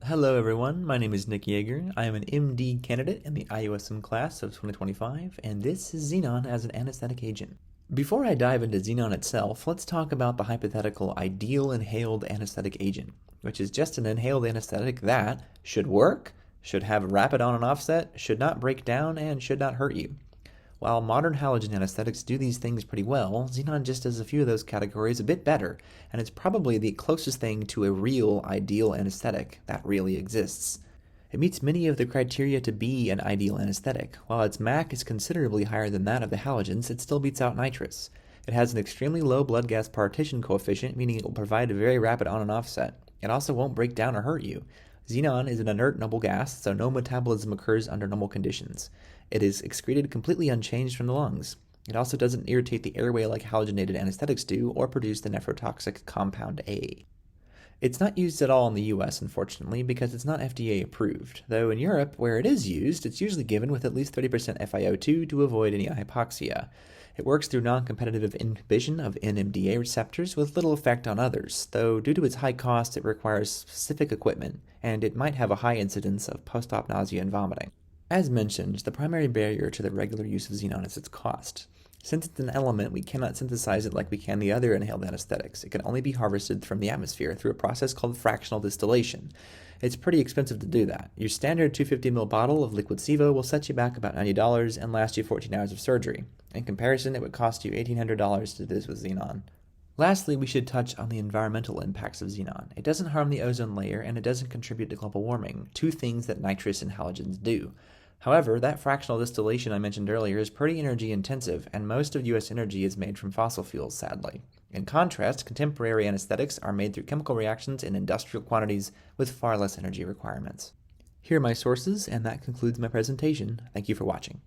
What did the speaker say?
Hello everyone, my name is Nick Yeager. I am an MD candidate in the IUSM class of 2025, and this is Xenon as an anesthetic agent. Before I dive into Xenon itself, let's talk about the hypothetical ideal inhaled anesthetic agent, which is just an inhaled anesthetic that should work, should have a rapid on and offset, should not break down, and should not hurt you. While modern halogen anesthetics do these things pretty well, Xenon just does a few of those categories a bit better, and it's probably the closest thing to a real ideal anesthetic that really exists. It meets many of the criteria to be an ideal anesthetic. While its MAC is considerably higher than that of the halogens, it still beats out nitrous. It has an extremely low blood gas partition coefficient, meaning it will provide a very rapid on and offset. It also won't break down or hurt you. Xenon is an inert noble gas, so no metabolism occurs under normal conditions. It is excreted completely unchanged from the lungs. It also doesn't irritate the airway like halogenated anesthetics do or produce the nephrotoxic compound A. It's not used at all in the US, unfortunately, because it's not FDA approved, though in Europe, where it is used, it's usually given with at least 30% FiO2 to avoid any hypoxia. It works through non-competitive inhibition of NMDA receptors with little effect on others, though due to its high cost it requires specific equipment, and it might have a high incidence of post-op nausea and vomiting. As mentioned, the primary barrier to the regular use of Xenon is its cost. Since it's an element, we cannot synthesize it like we can the other inhaled anesthetics. It can only be harvested from the atmosphere through a process called fractional distillation. It's pretty expensive to do that. Your standard 250 ml bottle of liquid SIVO will set you back about $90 and last you 14 hours of surgery. In comparison, it would cost you $1,800 to do this with Xenon. Lastly, we should touch on the environmental impacts of Xenon. It doesn't harm the ozone layer, and it doesn't contribute to global warming, two things that nitrous and halogens do. However, that fractional distillation I mentioned earlier is pretty energy intensive, and most of US energy is made from fossil fuels, sadly. In contrast, contemporary anesthetics are made through chemical reactions in industrial quantities with far less energy requirements. Here are my sources, and that concludes my presentation. Thank you for watching.